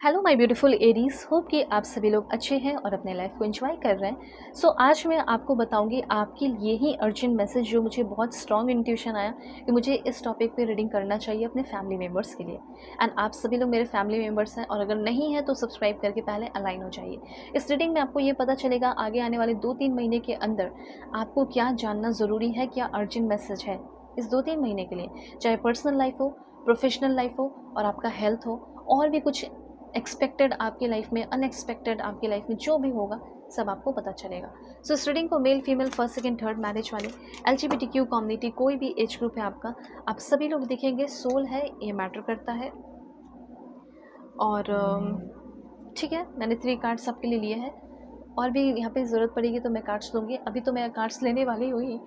Hello my beautiful Aries, hope कि आप सभी लोग अच्छे हैं और अपने लाइफ को एंजॉय कर रहे हैं। आज मैं आपको बताऊंगी आपके लिए ही अर्जेंट मैसेज जो मुझे बहुत स्ट्रॉन्ग इंट्यूशन आया कि मुझे इस टॉपिक पे रीडिंग करना चाहिए अपने फैमिली मेम्बर्स के लिए। एंड आप सभी लोग मेरे फैमिली मेम्बर्स हैं और अगर नहीं है तो सब्सक्राइब करके पहले अलाइन हो जाइए। इस रीडिंग में आपको ये पता चलेगा आगे आने वाले 2-3 महीने के अंदर आपको क्या जानना ज़रूरी है, क्या अर्जेंट मैसेज है इस 2-3 महीने के लिए, चाहे पर्सनल लाइफ हो, प्रोफेशनल लाइफ हो और आपका हेल्थ हो, और भी कुछ एक्सपेक्टेड आपकी लाइफ में, अनएक्सपेक्टेड आपकी लाइफ में जो भी होगा सब आपको पता चलेगा। इस रीडिंग को male female first second third marriage वाले, LGBTQ कम्युनिटी, कोई भी एज ग्रुप है आपका, आप सभी लोग देखेंगे। सोल है, ये मैटर करता है। और ठीक है, मैंने 3 कार्ड्स आपके लिए लिए हैं और भी यहाँ पे ज़रूरत पड़ेगी तो मैं कार्ड्स लूँगी। अभी तो मैं कार्ड्स लेने वाली हुई,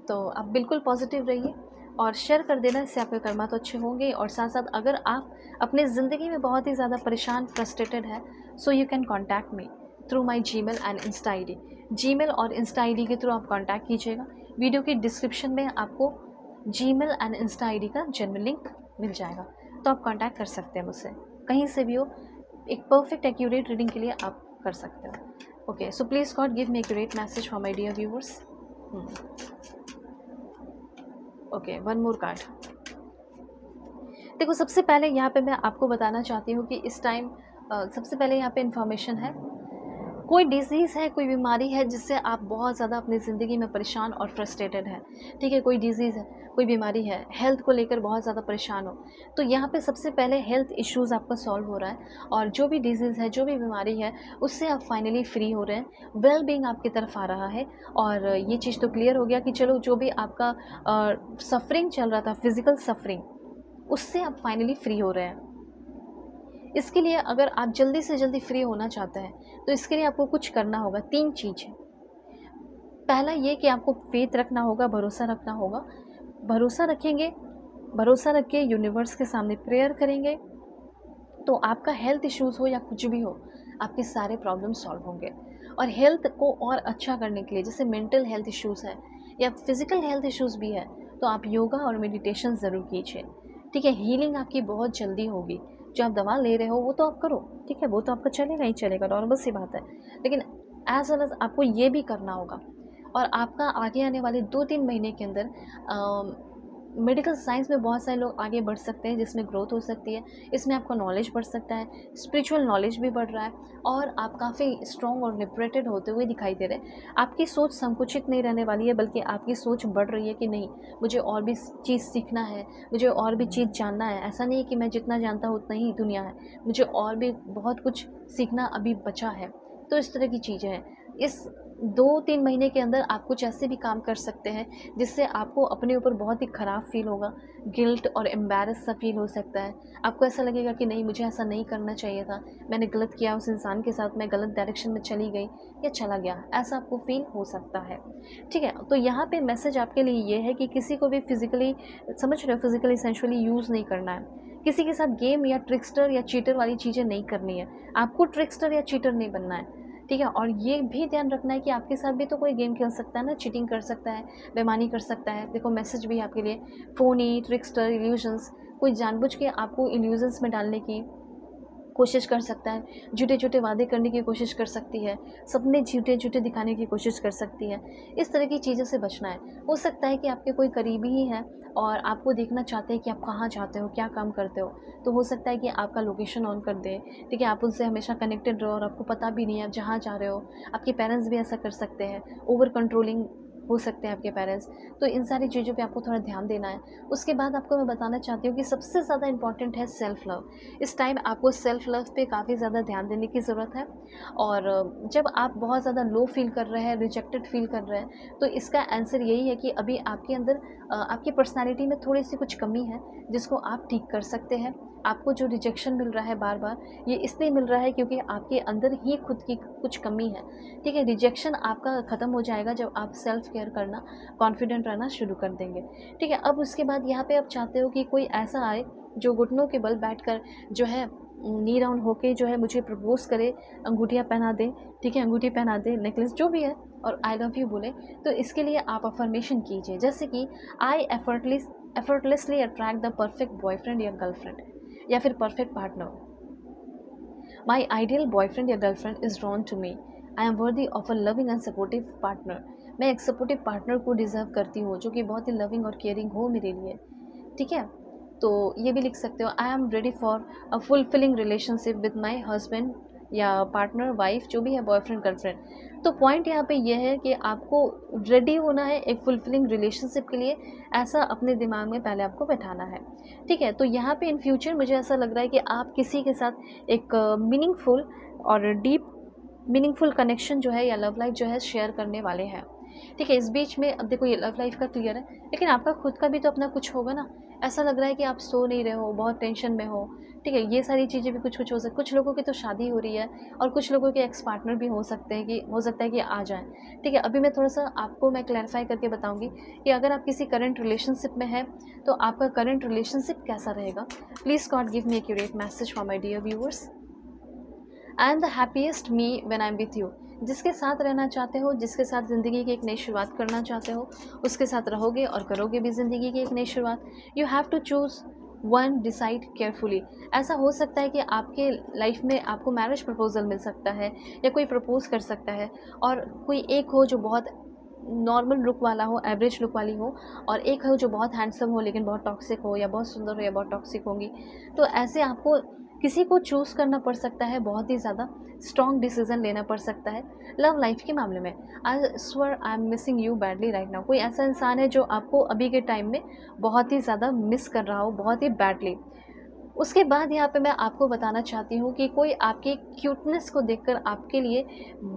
तो आप बिल्कुल पॉजिटिव रहिए और शेयर कर देना, इससे आपके कर्मा तो अच्छे होंगे। और साथ साथ अगर आप अपने ज़िंदगी में बहुत ही ज़्यादा परेशान, फ्रस्ट्रेटेड है, so you can contact me through my Gmail and Insta ID। Gmail और इंस्टा ID के थ्रू आप कॉन्टैक्ट कीजिएगा। वीडियो की डिस्क्रिप्शन में आपको जीमेल एंड इंस्टा ID का जेन्युइन लिंक मिल जाएगा, तो आप कॉन्टैक्ट कर सकते हैं मुझसे कहीं से भी हो। एक परफेक्ट एक्यूरेट रीडिंग के लिए आप कर सकते हो। Okay, so please God give me accurate message for my dear viewers. Okay, one more card. देखो, सबसे पहले यहाँ पे मैं आपको बताना चाहती हूँ कि इस टाइम सबसे पहले यहाँ पे इन्फॉर्मेशन है, कोई डिज़ीज़ है, कोई बीमारी है जिससे आप बहुत ज़्यादा अपनी ज़िंदगी में परेशान और फ्रस्ट्रेटेड हैं। ठीक है, कोई डिज़ीज़ है, कोई बीमारी है, हेल्थ को लेकर बहुत ज़्यादा परेशान हो, तो यहाँ पे सबसे पहले हेल्थ इश्यूज़ आपका सॉल्व हो रहा है और जो भी डिज़ीज़ है, जो भी बीमारी है, उससे आप फाइनली फ्री हो रहे हैं। वेल बीइंग आपकी तरफ आ रहा है और ये चीज़ तो क्लियर हो गया कि चलो, जो भी आपका सफ़रिंग चल रहा था, फिज़िकल सफ़रिंग, उससे आप फाइनली फ्री हो रहे हैं। इसके लिए अगर आप जल्दी से जल्दी फ्री होना चाहते हैं तो इसके लिए आपको कुछ करना होगा। 3 चीज़ है। पहला ये कि आपको फेथ रखना होगा, भरोसा रखना होगा। भरोसा रखेंगे, भरोसा रख के यूनिवर्स के सामने प्रेयर करेंगे तो आपका हेल्थ इश्यूज़ हो या कुछ भी हो, आपके सारे प्रॉब्लम सॉल्व होंगे। और हेल्थ को और अच्छा करने के लिए, जैसे मेंटल हेल्थ इश्यूज़ है या फिज़िकल हेल्थ इश्यूज़ भी है, तो आप योगा और मेडिटेशन ज़रूर कीजिए। ठीक है, हीलिंग आपकी बहुत जल्दी होगी। जो आप दवा ले रहे हो वो तो आप करो, ठीक है, वो तो आपका चलेगा ही चलेगा, नॉर्मल सी बात है। लेकिन एज़ वेल एज़ आपको ये भी करना होगा और आपका आगे आने वाले 2-3 महीने के अंदर मेडिकल साइंस में बहुत सारे लोग आगे बढ़ सकते हैं, जिसमें ग्रोथ हो सकती है। इसमें आपका नॉलेज बढ़ सकता है, स्पिरिचुअल नॉलेज भी बढ़ रहा है और आप काफ़ी स्ट्रॉन्ग और लिबरेटेड होते हुए दिखाई दे रहे हैं। आपकी सोच संकुचित नहीं रहने वाली है, बल्कि आपकी सोच बढ़ रही है कि नहीं, मुझे और भी चीज़ सीखना है, मुझे और भी चीज़ जानना है। ऐसा नहीं है कि मैं जितना जानता हूँ उतना ही दुनिया है, मुझे और भी बहुत कुछ सीखना अभी बचा है। तो इस तरह की चीज़ें हैं। इस 2-3 महीने के अंदर आप कुछ ऐसे भी काम कर सकते हैं जिससे आपको अपने ऊपर बहुत ही ख़राब फ़ील होगा, गिल्ट और एम्बैरेस सा फ़ील हो सकता है। आपको ऐसा लगेगा कि नहीं, मुझे ऐसा नहीं करना चाहिए था, मैंने गलत किया उस इंसान के साथ, मैं गलत डायरेक्शन में चली गई या चला गया, ऐसा आपको फ़ील हो सकता है। ठीक है, तो यहाँ पे मैसेज आपके लिए ये है कि किसी को भी फिज़िकली, समझ रहे हो, फिज़िकली सेंसुअली यूज़ नहीं करना है। किसी के साथ गेम या ट्रिकस्टर या चीटर वाली चीज़ें नहीं करनी है। आपको ट्रिकस्टर या चीटर नहीं बनना है। ठीक है, और ये भी ध्यान रखना है कि आपके साथ भी तो कोई गेम खेल सकता है ना, चीटिंग कर सकता है, बेईमानी कर सकता है। देखो, मैसेज भी है आपके लिए, फ़ोनी, ट्रिकस्टर, इल्यूजन्स, कोई जानबूझ के आपको इल्यूजन्स में डालने की कोशिश कर सकता है, झूठे-झूठे वादे करने की कोशिश कर सकती है, सपने झूठे-झूठे दिखाने की कोशिश कर सकती है। इस तरह की चीज़ों से बचना है। हो सकता है कि आपके कोई करीबी ही हैं और आपको देखना चाहते हैं कि आप कहाँ जाते हो, क्या काम करते हो, तो हो सकता है कि आपका लोकेशन ऑन कर दें। ठीक है, आप उनसे हमेशा कनेक्टेड रहो और आपको पता भी नहीं है आप जहाँ जा रहे हो। आपके पेरेंट्स भी ऐसा कर सकते हैं, ओवर कंट्रोलिंग हो सकते हैं आपके पेरेंट्स। तो इन सारी चीज़ों पे आपको थोड़ा ध्यान देना है। उसके बाद आपको मैं बताना चाहती हूँ कि सबसे ज़्यादा इम्पॉर्टेंट है सेल्फ़ लव। इस टाइम आपको सेल्फ़ लव पे काफ़ी ज़्यादा ध्यान देने की ज़रूरत है। और जब आप बहुत ज़्यादा लो फ़ील कर रहे हैं, रिजेक्टेड फ़ील कर रहे हैं, तो इसका आंसर यही है कि अभी आपके अंदर आपकी पर्सनैलिटी में थोड़ी-सी कुछ कमी है, जिसको आप ठीक कर सकते हैं। आपको जो रिजेक्शन मिल रहा है बार-बार, ये इसलिए मिल रहा है क्योंकि आपके अंदर ही खुद की कुछ कमी है। ठीक है, रिजेक्शन आपका ख़त्म हो जाएगा जब आप सेल्फ़ केयर करना, कॉन्फिडेंट रहना शुरू कर देंगे। ठीक है, अब उसके बाद यहाँ पे आप चाहते हो कि कोई ऐसा आए जो घुटनों के बल बैठकर जो है नी डाउन होके जो है मुझे प्रपोज़ करे, अंगूठियाँ पहना दे, ठीक है, अंगूठी पहना दे, नेकलेस जो भी है, और आई लव यू बोले। तो इसके लिए आप अफ़र्मेशन कीजिए, जैसे कि I effortlessly attract the perfect boyfriend या गर्लफ्रेंड या फिर perfect partner. My ideal boyfriend या girlfriend is drawn to me. I am worthy of a loving and supportive partner. मैं एक सपोर्टिव पार्टनर को डिज़र्व करती हूँ जो कि बहुत ही लविंग और केयरिंग हो मेरे लिए। ठीक है, तो ये भी लिख सकते हो, I am ready for a fulfilling relationship with my husband या पार्टनर, वाइफ, जो भी है, बॉयफ्रेंड, गर्लफ्रेंड। तो पॉइंट यहाँ पे ये है कि आपको रेडी होना है एक फुलफिलिंग रिलेशनशिप के लिए, ऐसा अपने दिमाग में पहले आपको बैठाना है। ठीक है, तो यहाँ पे इन फ्यूचर मुझे ऐसा लग रहा है कि आप किसी के साथ एक मीनिंगफुल और डीप मीनिंगफुल कनेक्शन जो है या लव लाइफ जो है शेयर करने वाले हैं। ठीक है, इस बीच में अब देखो ये लव लाइफ का क्लियर है, लेकिन आपका खुद का भी तो अपना कुछ होगा ना। ऐसा लग रहा है कि आप सो नहीं रहे हो, बहुत टेंशन में हो। ठीक है, ये सारी चीज़ें भी कुछ कुछ हो सकती, कुछ लोगों की तो शादी हो रही है और कुछ लोगों के एक्स पार्टनर भी हो सकते हैं, कि हो सकता है कि आ जाएं। ठीक है, अभी मैं थोड़ा सा आपको मैं क्लैरिफाई करके बताऊंगी कि अगर आप किसी करंट रिलेशनशिप में हैं तो आपका करंट रिलेशनशिप कैसा रहेगा। Please God give me accurate message for my dear viewers. I am the happiest me when I am with you. जिसके साथ रहना चाहते हो, जिसके साथ ज़िंदगी की एक नई शुरुआत करना चाहते हो, उसके साथ रहोगे और करोगे भी ज़िंदगी की एक नई शुरुआत। You have to choose one, decide carefully. ऐसा हो सकता है कि आपके लाइफ में आपको मैरिज प्रपोजल मिल सकता है या कोई प्रपोज कर सकता है, और कोई एक हो जो बहुत नॉर्मल लुक वाला हो, एवरेज लुक वाली हो, और एक हो जो बहुत हैंडसम हो लेकिन बहुत टॉक्सिक हो, या बहुत सुंदर हो या बहुत टॉक्सिक होंगी। तो ऐसे आपको किसी को चूज़ करना पड़ सकता है, बहुत ही ज़्यादा स्ट्रॉन्ग डिसीजन लेना पड़ सकता है लव लाइफ के मामले में। आई स्वर I am missing you badly right now. कोई ऐसा इंसान है जो आपको अभी के टाइम में बहुत ही ज़्यादा मिस कर रहा हो, बहुत ही बैडली। उसके बाद यहाँ पे मैं आपको बताना चाहती हूँ कि कोई आपकी क्यूटनेस को देखकर आपके लिए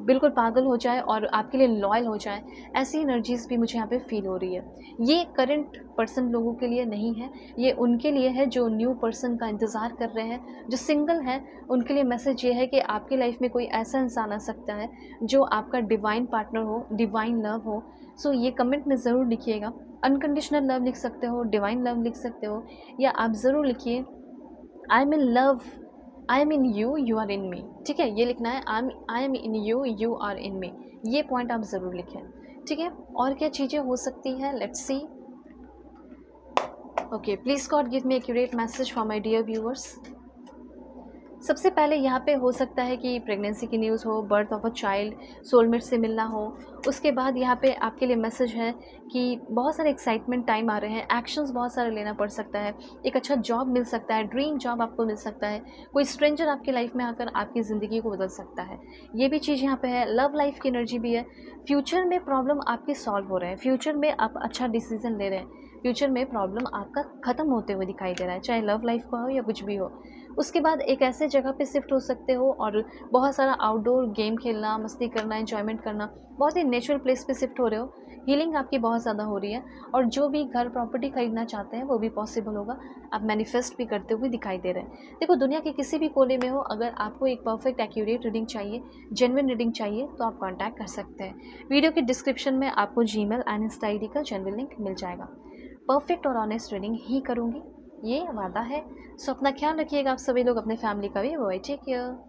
बिल्कुल पागल हो जाए और आपके लिए लॉयल हो जाए, ऐसी एनर्जीज़ भी मुझे यहाँ पे फ़ील हो रही है। ये करंट पर्सन लोगों के लिए नहीं है, ये उनके लिए है जो न्यू पर्सन का इंतज़ार कर रहे हैं, जो सिंगल हैं। उनके लिए मैसेज ये है कि आपकी लाइफ में कोई ऐसा इंसान आ सकता है जो आपका डिवाइन पार्टनर हो, डिवाइन लव हो। सो ये कमेंट में ज़रूर लिखिएगा। अनकंडीशनल लव लिख सकते हो, डिवाइन लव लिख सकते हो, या आप ज़रूर लिखिए I am in love, I am in you, you are in me. ठीक है, ये लिखना है, I am in you, you are in me. ये पॉइंट आप ज़रूर लिखें। ठीक है, और क्या चीज़ें हो सकती हैं, let's see. Okay, please God give me accurate message for my dear viewers. सबसे पहले यहाँ पे हो सकता है कि प्रेगनेंसी की न्यूज़ हो, birth of a child, soulmate से मिलना हो। उसके बाद यहाँ पे आपके लिए मैसेज है कि बहुत सारे एक्साइटमेंट टाइम आ रहे हैं, एक्शंस बहुत सारे लेना पड़ सकता है, एक अच्छा जॉब मिल सकता है, ड्रीम जॉब आपको मिल सकता है, कोई स्ट्रेंजर आपकी लाइफ में आकर आपकी ज़िंदगी को बदल सकता है। ये भी चीज़ यहाँ पे है। लव लाइफ की एनर्जी भी है। फ्यूचर में प्रॉब्लम आपकी सॉल्व हो रहे हैं, फ्यूचर में आप अच्छा डिसीजन ले रहे हैं, फ्यूचर में प्रॉब्लम आपका ख़त्म होते हुए दिखाई दे रहा है, चाहे लव लाइफ का हो या कुछ भी हो। उसके बाद एक ऐसे जगह पे शिफ्ट हो सकते हो और बहुत सारा आउटडोर गेम खेलना, मस्ती करना, एंजॉयमेंट करना, बहुत ही नेचुरल प्लेस पे शिफ्ट हो रहे हो। हीलिंग आपकी बहुत ज़्यादा हो रही है, और जो भी घर प्रॉपर्टी खरीदना चाहते हैं वो भी पॉसिबल होगा। आप मैनिफेस्ट भी करते हुए दिखाई दे रहे हैं। देखो, दुनिया के किसी भी कोने में हो, अगर आपको एक परफेक्ट एक्यूरेट रीडिंग चाहिए, जेन्युइन रीडिंग चाहिए, तो आप कॉन्टैक्ट कर सकते हैं। वीडियो के डिस्क्रिप्शन में आपको जीमेल एंड इंस्टा आईडी का जेन्युइन लिंक मिल जाएगा। परफेक्ट और ऑनेस्ट रीडिंग ही करूँगी, ये वादा है। सो अपना ख्याल रखिएगा आप सभी लोग, अपने फैमिली का भी। Bye, take care.